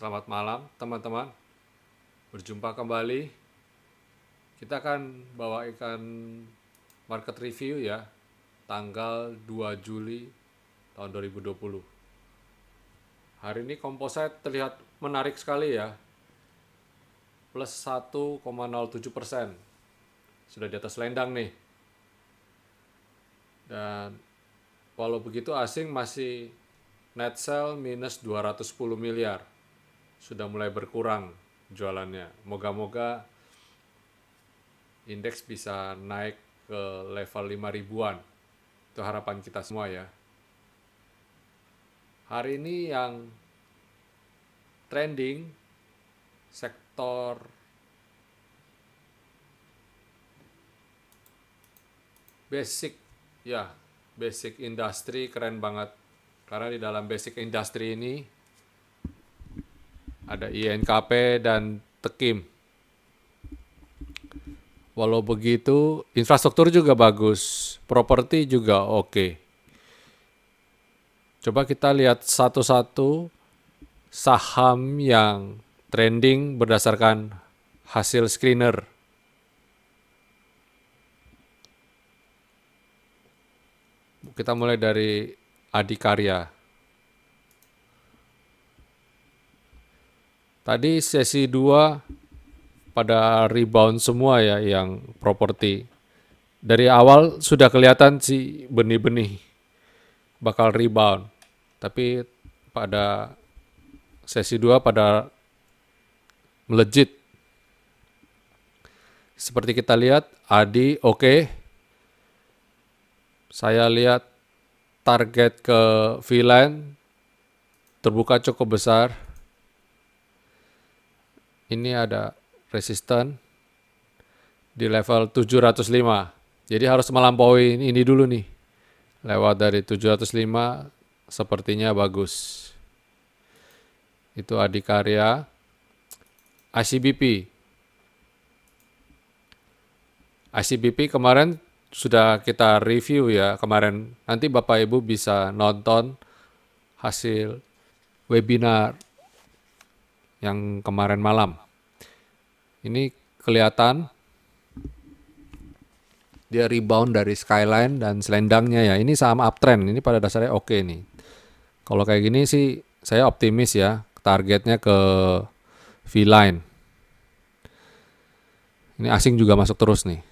Selamat malam teman-teman. Berjumpa kembali. Kita akan bawakan market review ya, tanggal 2 Juli tahun 2020. Hari ini komposit terlihat menarik sekali ya, plus 1,07%. Sudah di atas selendang nih. Dan walau begitu asing masih net sell minus 210 miliar. Sudah mulai berkurang jualannya. Moga-moga indeks bisa naik ke level 5 ribuan. Itu harapan kita semua ya. Hari ini yang trending sektor basic ya, basic industry keren banget. Karena di dalam basic industry ini ada INKP dan Tekim. Walau begitu, infrastruktur juga bagus, properti juga oke. Coba kita lihat satu-satu saham yang trending berdasarkan hasil screener. Kita mulai dari Adikarya. Tadi sesi 2 pada rebound semua ya yang properti. Dari awal sudah kelihatan sih benih-benih bakal rebound. Tapi pada sesi 2 pada melejit. Seperti kita lihat, Adi oke. Saya lihat target ke V-line terbuka cukup besar. Ini ada resisten di level 705. Jadi harus melampaui ini dulu nih. Lewat dari 705 sepertinya bagus. Itu Adikarya. ICBP. ICBP kemarin sudah kita review ya kemarin. Nanti Bapak Ibu bisa nonton hasil webinar yang kemarin malam. Ini kelihatan dia rebound dari skyline dan selendangnya ya. Ini saham uptrend. Ini pada dasarnya oke nih. Kalau kayak gini sih saya optimis ya. Targetnya ke V-line. Ini asing juga masuk terus nih.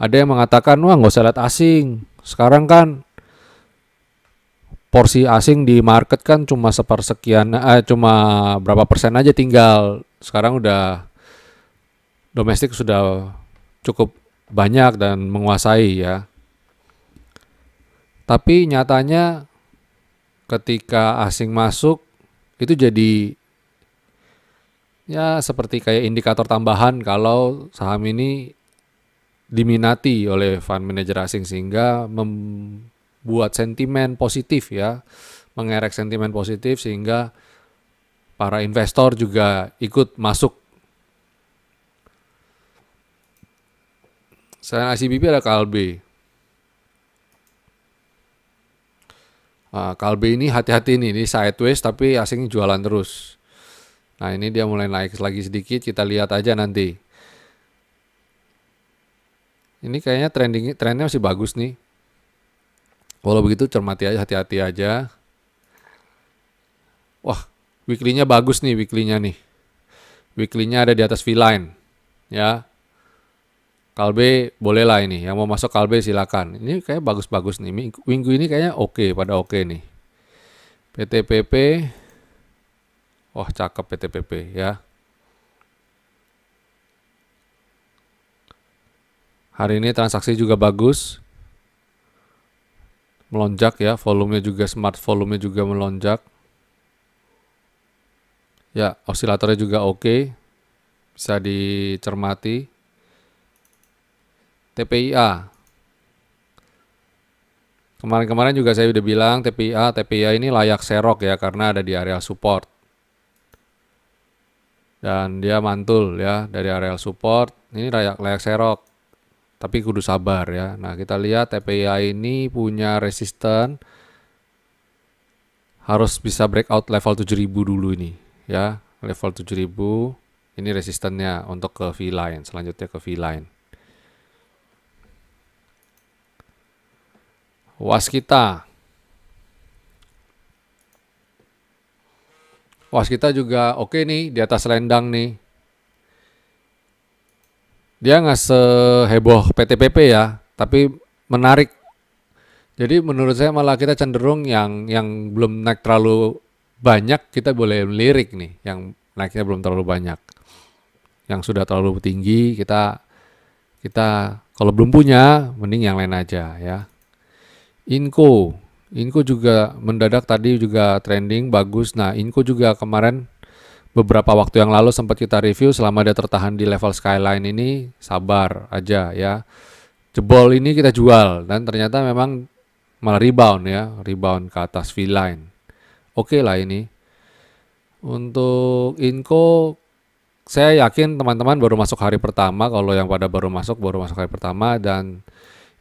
Ada yang mengatakan, wah nggak usah lihat asing. Sekarang kan porsi asing di market kan cuma sepersekian, cuma berapa persen aja tinggal. Sekarang udah domestik sudah cukup banyak dan menguasai ya. Tapi nyatanya ketika asing masuk itu jadi ya seperti kayak indikator tambahan kalau saham ini diminati oleh fund manager asing sehingga membuat sentimen positif ya, mengerek sentimen positif sehingga para investor juga ikut masuk. Selain ICBP ada Kalbe. Kalbe ini hati-hati nih, ini sideways tapi asing jualan terus. Nah ini dia mulai naik lagi sedikit, kita lihat aja nanti. Ini kayaknya trennya masih bagus nih. Walau begitu cermati aja, hati-hati aja. Wah, weekly-nya bagus nih, weekly-nya nih. Weekly-nya ada di atas V-line. Ya. Kalbe boleh lah ini. Yang mau masuk Kalbe silakan. Ini kayak bagus-bagus nih. Minggu ini kayaknya oke, pada oke nih. PTPP. Wah, cakep PTPP ya. Hari ini transaksi juga bagus. Melonjak ya, volumenya juga smart volumenya juga melonjak. Ya, osilatornya juga oke. Bisa dicermati. TPIA. Kemarin-kemarin juga saya udah bilang TPIA ini layak serok ya karena ada di area support. Dan dia mantul ya dari area support. Ini layak serok. Tapi kudu sabar ya. Nah kita lihat TPIA ini punya resisten. Harus bisa breakout level 7000 dulu ini ya, level 7000. Ini resistennya untuk ke V-line, selanjutnya ke V-line. Waskita. Waskita juga oke nih, di atas selendang nih. Dia nggak seheboh PTPP ya, tapi menarik. Jadi menurut saya malah kita cenderung yang belum naik terlalu banyak, kita boleh melirik nih, yang naiknya belum terlalu banyak. Yang sudah terlalu tinggi, kita kalau belum punya, mending yang lain aja ya. Inco juga mendadak tadi juga trending bagus. Nah, Inco juga kemarin beberapa waktu yang lalu sempat kita review, selama dia tertahan di level skyline ini sabar aja ya. Jebol ini kita jual dan ternyata memang malah rebound ya, rebound ke atas V-line. Oke lah ini. Untuk Inco saya yakin teman-teman baru masuk hari pertama, kalau yang pada baru masuk hari pertama, dan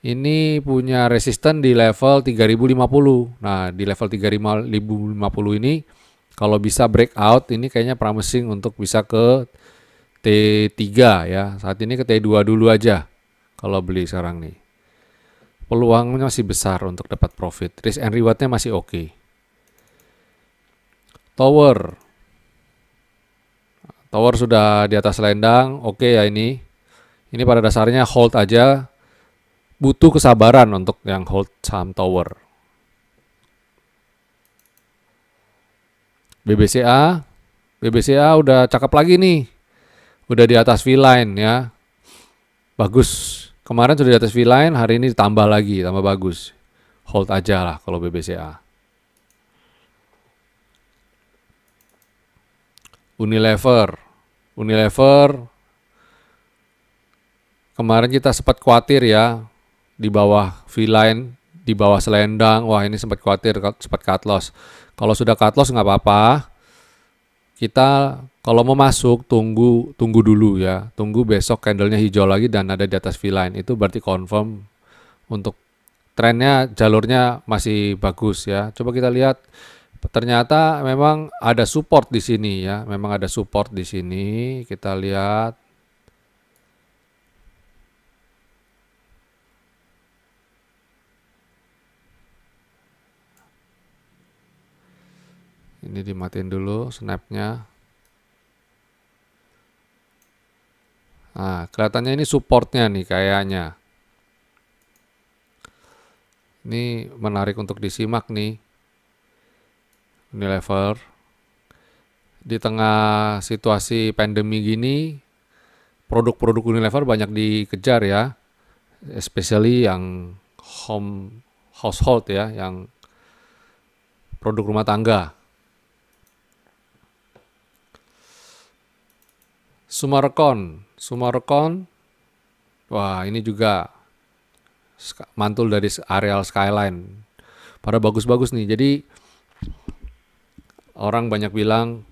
ini punya resisten di level 3050. Nah, di level 3050 ini kalau bisa breakout, ini kayaknya promising untuk bisa ke T3 ya. Saat ini ke T2 dulu aja kalau beli sekarang nih. Peluangnya masih besar untuk dapat profit. Risk and rewardnya masih oke. Tower sudah di atas selendang, oke ya ini. Ini pada dasarnya hold aja. Butuh kesabaran untuk yang hold saham Tower. BBCA udah cakep lagi nih. Udah di atas V-line ya. Bagus. Kemarin sudah di atas V-line, hari ini ditambah lagi, tambah bagus. Hold aja lah kalau BBCA. Unilever kemarin kita sempat khawatir ya, di bawah V-line, di bawah selendang. Wah, ini sempat khawatir, sempat cut loss. Kalau sudah cut loss nggak apa-apa. Kita kalau mau masuk tunggu dulu ya. Tunggu besok candlenya hijau lagi dan ada di atas V-line. Itu berarti confirm untuk trennya, jalurnya masih bagus ya. Coba kita lihat. Ternyata memang ada support di sini ya. Memang ada support di sini. Kita lihat. Ini dimatiin dulu snapnya. Nah, kelihatannya ini supportnya nih kayaknya. Ini menarik untuk disimak nih. Unilever. Di tengah situasi pandemi gini, produk-produk Unilever banyak dikejar ya. Especially yang household ya, yang produk rumah tangga. Sumarekon, wah ini juga mantul dari areal skyline. Pada bagus-bagus nih. Jadi orang banyak bilang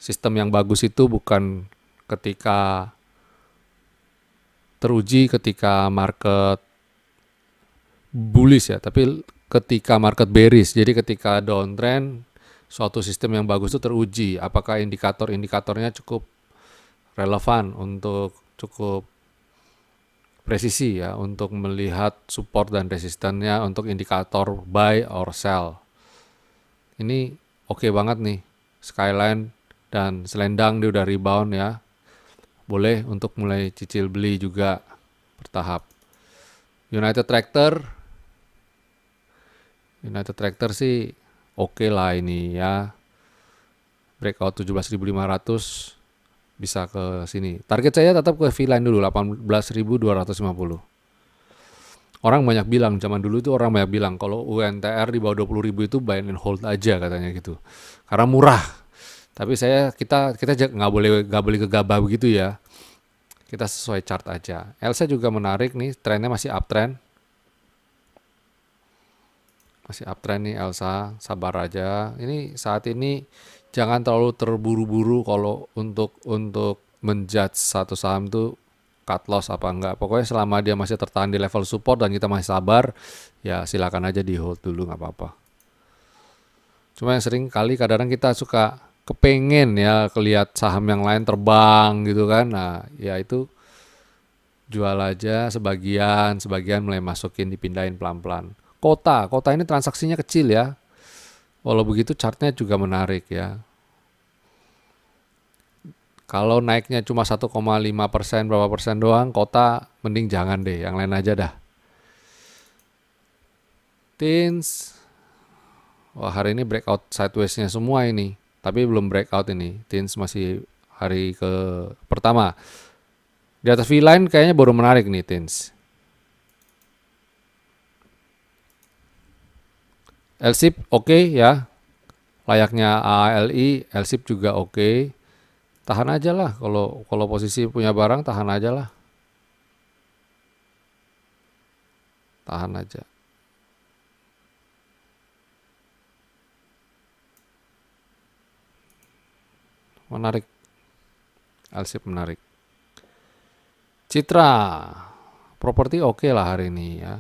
sistem yang bagus itu bukan ketika teruji ketika market bullish ya, tapi ketika market bearish. Jadi ketika downtrend, suatu sistem yang bagus itu teruji. Apakah indikator-indikatornya cukup relevan, untuk cukup presisi ya, untuk melihat support dan resistennya untuk indikator buy or sell. Ini oke banget nih, skyline dan selendang dia udah rebound ya. Boleh untuk mulai cicil beli juga bertahap. United Tractor sih oke lah ini ya. Breakout 17.500 bisa ke sini. Target saya tetap ke V-line dulu 18.250. Orang banyak bilang, zaman dulu itu orang banyak bilang kalau UNTR di bawah 20.000 itu buy and hold aja katanya gitu. Karena murah. Tapi kita nggak boleh gegabah begitu ya. Kita sesuai chart aja. Elsa juga menarik nih, trennya masih uptrend. Masih uptrend nih Elsa, sabar aja. Ini saat ini jangan terlalu terburu-buru kalau untuk menjudge satu saham tuh cut loss apa enggak. Pokoknya selama dia masih tertahan di level support dan kita masih sabar, ya silakan aja di hold dulu, nggak apa-apa. Cuma yang sering kali kadang-kadang kita suka kepengen ya kelihat saham yang lain terbang gitu kan. Nah, ya itu jual aja sebagian mulai masukin, dipindahin pelan-pelan. Kota ini transaksinya kecil ya. Walau begitu chartnya juga menarik ya. Kalau naiknya cuma 1,5% berapa persen doang, kota mending jangan deh, yang lain aja dah. Teens, wah hari ini breakout sideways-nya semua ini, tapi belum breakout ini. Teens masih hari ke pertama. Di atas V-line kayaknya baru menarik nih Teens. LSIP oke ya, layaknya AALI, LSIP juga oke. Tahan aja lah, kalau posisi punya barang tahan aja lah. Tahan aja. Menarik. LSIP menarik. Citra. Properti oke lah hari ini ya.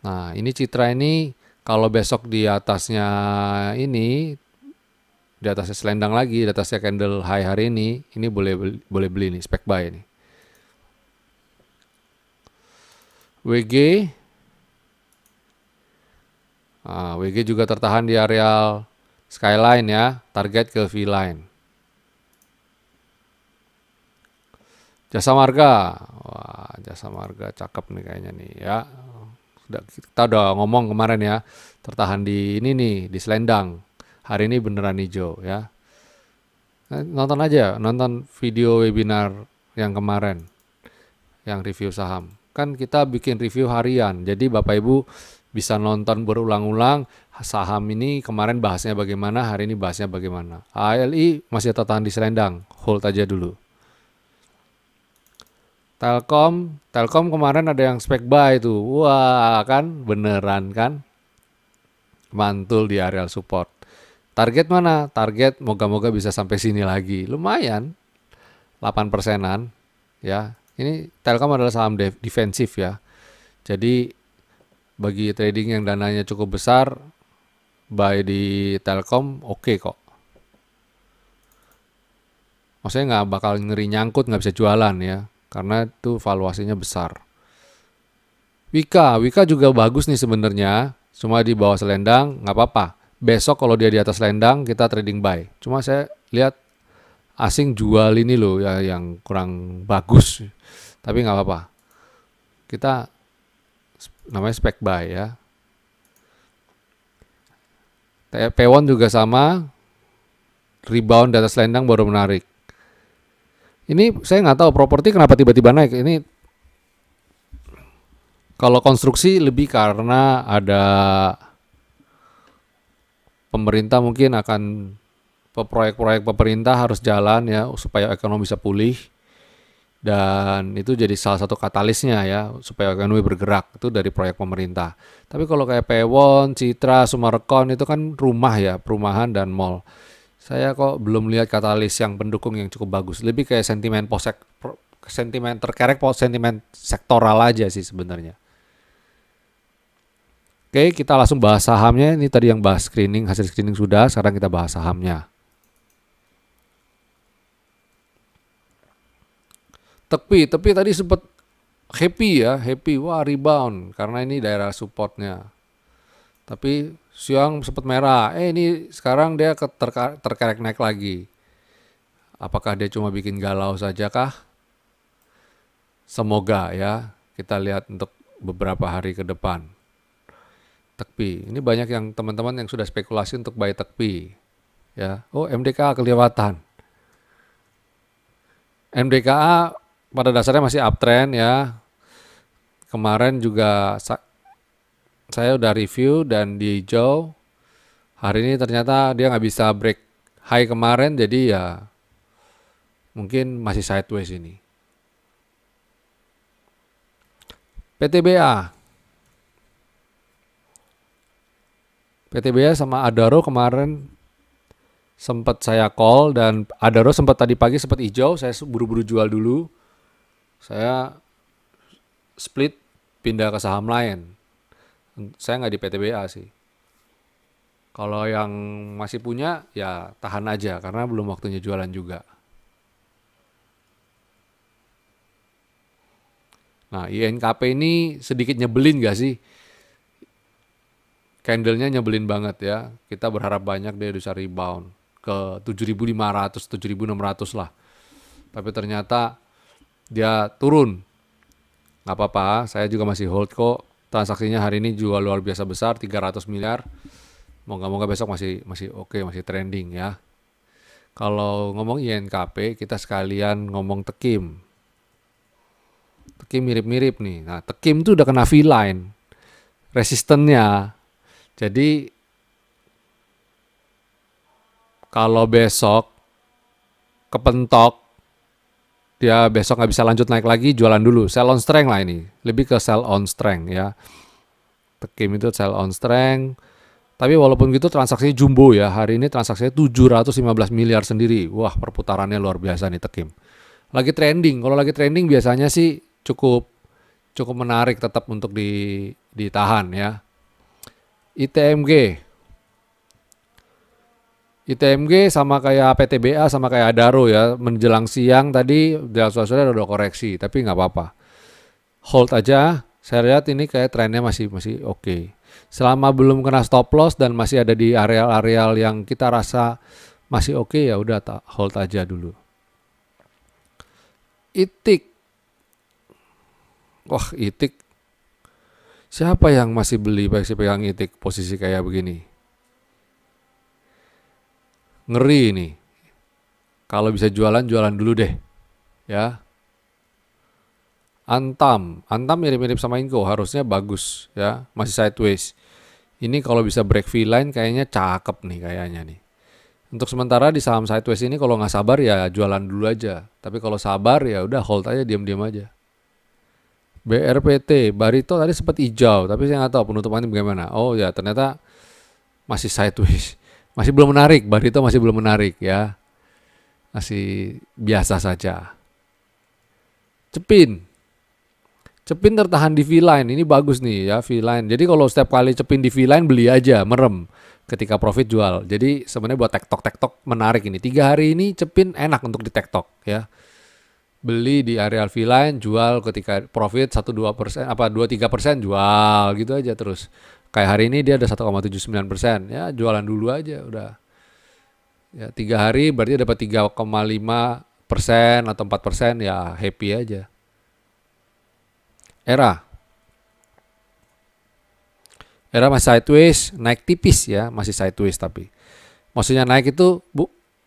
Nah, ini Citra ini kalau besok di atasnya ini, di atasnya selendang lagi, di atasnya candle high hari ini boleh beli nih, spec buy nih. WG, WG juga tertahan di areal skyline ya, target ke V-line. Jasa Marga, wah Jasa Marga cakep nih kayaknya nih ya. Kita udah ngomong kemarin ya, tertahan di ini nih, di selendang. Hari ini beneran hijau ya. Nonton aja, nonton video webinar yang kemarin, yang review saham. Kan kita bikin review harian, jadi Bapak Ibu bisa nonton berulang-ulang saham ini kemarin bahasnya bagaimana, hari ini bahasnya bagaimana. ALI masih tertahan di selendang, hold aja dulu. Telkom kemarin ada yang spec buy tuh. Wah, kan beneran kan? Mantul di areal support. Target mana? Target moga-moga bisa sampai sini lagi. Lumayan. 8%-an ya. Ini Telkom adalah saham defensif ya. Jadi bagi trading yang dananya cukup besar, buy di Telkom oke kok. Maksudnya nggak bakal ngeri nyangkut, nggak bisa jualan ya. Karena itu valuasinya besar. Wika juga bagus nih sebenarnya, cuma di bawah selendang nggak apa-apa. Besok kalau dia di atas selendang kita trading buy. Cuma saya lihat asing jual ini loh ya, yang kurang bagus, tapi nggak apa-apa. Kita namanya spec buy ya. Pewon juga sama, rebound di atas selendang baru menarik. Ini saya nggak tahu properti kenapa tiba-tiba naik. Ini kalau konstruksi lebih karena ada pemerintah mungkin akan proyek-proyek pemerintah harus jalan ya supaya ekonomi bisa pulih, dan itu jadi salah satu katalisnya ya supaya ekonomi bergerak itu dari proyek pemerintah. Tapi kalau kayak Pewon, Citra, Sumarekon itu kan rumah ya, perumahan dan mall. Saya kok belum lihat katalis yang pendukung yang cukup bagus. Lebih kayak sentimen terkerek sentimen sektoral aja sih sebenarnya. Oke, kita langsung bahas sahamnya. Ini tadi yang bahas screening, hasil screening sudah. Sekarang kita bahas sahamnya. Tepi tadi sempat happy. Wah rebound karena ini daerah supportnya. Tapi siang sempat merah. Ini sekarang dia terkerek naik lagi. Apakah dia cuma bikin galau saja kah? Semoga ya. Kita lihat untuk beberapa hari ke depan. Tekpi. Ini banyak yang teman-teman yang sudah spekulasi untuk buy Tekpi. Ya. Oh, MDKA kelewatan. MDKA pada dasarnya masih uptrend ya. Kemarin juga saya udah review dan di hijau. Hari ini ternyata dia nggak bisa break high kemarin, jadi ya mungkin masih sideways ini. PTBA sama Adaro kemarin sempat saya call, dan Adaro sempat tadi pagi sempat hijau, saya buru-buru jual dulu. Saya split pindah ke saham lain. Saya nggak di PTBA sih. Kalau yang masih punya ya tahan aja karena belum waktunya jualan juga. Nah, INKP ini sedikit nyebelin gak sih? Candlenya nyebelin banget ya. Kita berharap banyak dia bisa rebound ke 7.500, 7.600 lah. Tapi ternyata dia turun. Nggak apa-apa, saya juga masih hold kok. Transaksinya hari ini juga luar biasa besar, 300 miliar. Moga-moga besok masih oke, masih trending ya. Kalau ngomong INKP, kita sekalian ngomong Tekim. Tekim mirip-mirip nih. Nah, Tekim tuh udah kena V-line. Resistennya. Jadi kalau besok kepentok, dia besok nggak bisa lanjut naik lagi, jualan dulu. Sell on strength lah ini. Lebih ke sell on strength ya. Tekim itu sell on strength. Tapi walaupun gitu transaksinya jumbo ya. Hari ini transaksinya 715 miliar sendiri. Wah, perputarannya luar biasa nih Tekim. Lagi trending. Kalau lagi trending biasanya sih cukup menarik tetap untuk ditahan ya. ITMG sama kayak PTBA sama kayak Adaro ya, menjelang siang tadi sore udah koreksi, tapi nggak apa-apa. Hold aja. Saya lihat ini kayak trennya masih oke. Selama belum kena stop loss dan masih ada di areal-areal yang kita rasa masih oke, ya udah hold aja dulu. ITIK. Wah, ITIK. Siapa yang masih beli pegang ITIK posisi kayak begini? Ngeri ini. Kalau bisa jualan dulu deh. Ya. Antam mirip-mirip sama Inco, harusnya bagus ya, masih sideways. Ini kalau bisa break V-line kayaknya cakep nih kayaknya nih. Untuk sementara di saham sideways ini kalau nggak sabar ya jualan dulu aja. Tapi kalau sabar ya udah hold aja, diam-diam aja. BRPT, Barito tadi sempat hijau, tapi saya nggak tahu penutupannya bagaimana. Oh ya, ternyata masih sideways. Masih belum menarik, Barito masih belum menarik ya. Masih biasa saja. Cepin tertahan di V-line, ini bagus nih ya V-line. Jadi kalau setiap kali Cepin di V-line beli aja, merem. Ketika profit jual. Jadi sebenarnya buat tektok menarik ini. 3 hari ini Cepin enak untuk di tektok ya. Beli di area V-line, jual ketika profit 1-2%, 2-3% jual gitu aja terus. Kayak hari ini dia ada 1,79%, ya jualan dulu aja udah. Ya 3 hari berarti dapat 3,5% atau 4%, ya happy aja. Era masih sideways, naik tipis ya, masih sideways tapi. Maksudnya naik itu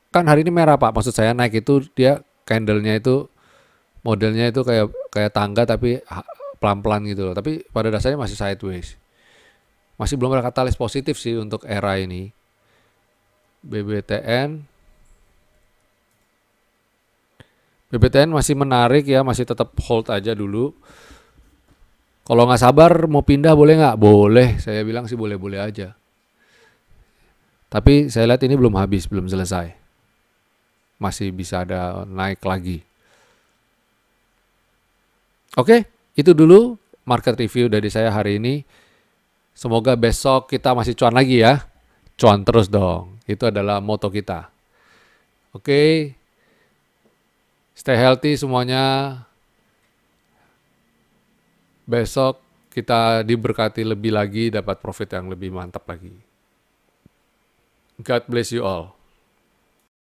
kan hari ini merah Pak, maksud saya naik itu dia candlenya itu modelnya itu kayak tangga tapi pelan-pelan gitu loh. Tapi pada dasarnya masih sideways. Masih belum ada katalis positif sih untuk era ini. BBTN masih menarik ya, masih tetap hold aja dulu. Kalau nggak sabar mau pindah boleh nggak? Boleh, saya bilang sih boleh-boleh aja. Tapi saya lihat ini belum habis, belum selesai. Masih bisa ada naik lagi. Oke, itu dulu market review dari saya hari ini. Semoga besok kita masih cuan lagi ya. Cuan terus dong. Itu adalah moto kita. Oke. Stay healthy semuanya. Besok kita diberkati lebih lagi, dapat profit yang lebih mantap lagi. God bless you all.